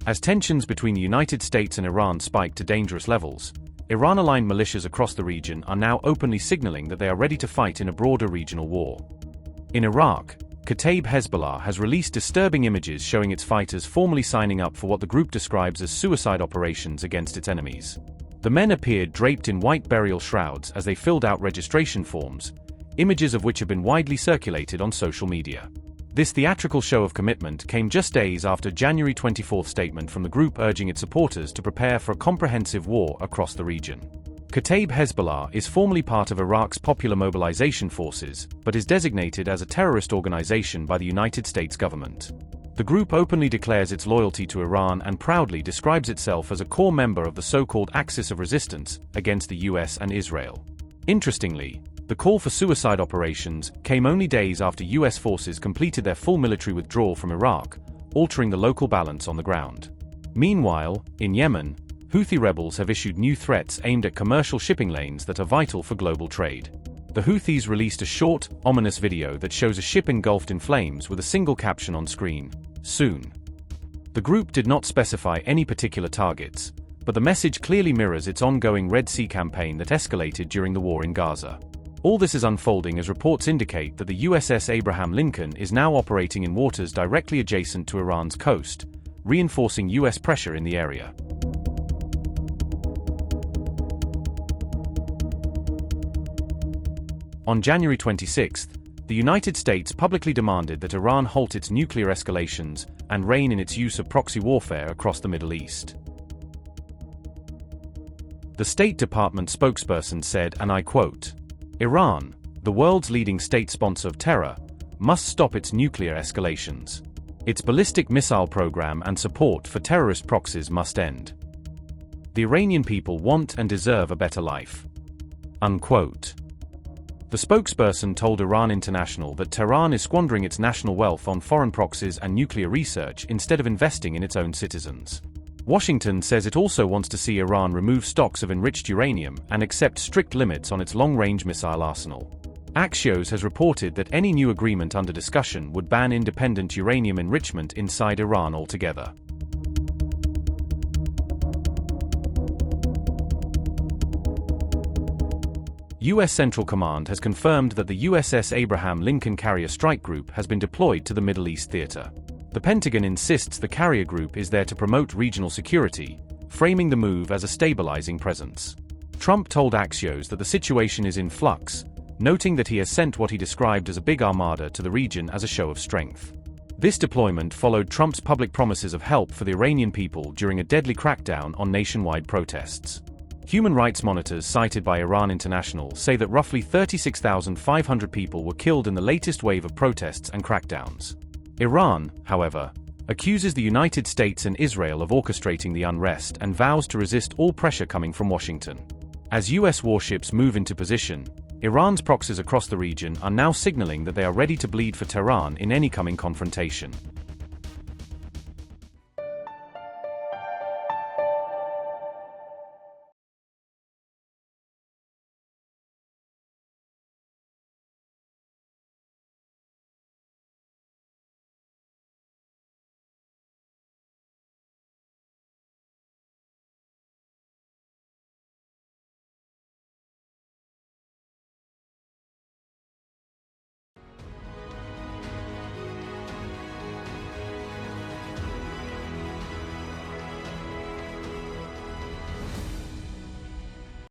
As tensions between the United States and Iran spike to dangerous levels, Iran-aligned militias across the region are now openly signaling that they are ready to fight in a broader regional war. In Iraq, Kataib Hezbollah has released disturbing images showing its fighters formally signing up for what the group describes as suicide operations against its enemies. The men appeared draped in white burial shrouds as they filled out registration forms, images of which have been widely circulated on social media. This theatrical show of commitment came just days after January 24th statement from the group urging its supporters to prepare for a comprehensive war across the region. Kataib Hezbollah is formally part of Iraq's Popular Mobilization Forces, but is designated as a terrorist organization by the United States government. The group openly declares its loyalty to Iran and proudly describes itself as a core member of the so-called axis of resistance against the US and Israel. Interestingly, the call for suicide operations came only days after US forces completed their full military withdrawal from Iraq, altering the local balance on the ground. Meanwhile, in Yemen, Houthi rebels have issued new threats aimed at commercial shipping lanes that are vital for global trade. The Houthis released a short, ominous video that shows a ship engulfed in flames with a single caption on screen, "Soon." The group did not specify any particular targets, but the message clearly mirrors its ongoing Red Sea campaign that escalated during the war in Gaza. All this is unfolding as reports indicate that the USS Abraham Lincoln is now operating in waters directly adjacent to Iran's coast, reinforcing US pressure in the area. On January 26, the United States publicly demanded that Iran halt its nuclear escalations and rein in its use of proxy warfare across the Middle East. The State Department spokesperson said, and I quote, "Iran, the world's leading state sponsor of terror, must stop its nuclear escalations. Its ballistic missile program and support for terrorist proxies must end. The Iranian people want and deserve a better life." Unquote. The spokesperson told Iran International that Tehran is squandering its national wealth on foreign proxies and nuclear research instead of investing in its own citizens. Washington says it also wants to see Iran remove stocks of enriched uranium and accept strict limits on its long-range missile arsenal. Axios has reported that any new agreement under discussion would ban independent uranium enrichment inside Iran altogether. U.S. Central Command has confirmed that the USS Abraham Lincoln Carrier Strike Group has been deployed to the Middle East theater. The Pentagon insists the carrier group is there to promote regional security, framing the move as a stabilizing presence. Trump told Axios that the situation is in flux, noting that he has sent what he described as a big armada to the region as a show of strength. This deployment followed Trump's public promises of help for the Iranian people during a deadly crackdown on nationwide protests. Human rights monitors cited by Iran International say that roughly 36,500 people were killed in the latest wave of protests and crackdowns. Iran, however, accuses the United States and Israel of orchestrating the unrest and vows to resist all pressure coming from Washington. As US warships move into position, Iran's proxies across the region are now signaling that they are ready to bleed for Tehran in any coming confrontation.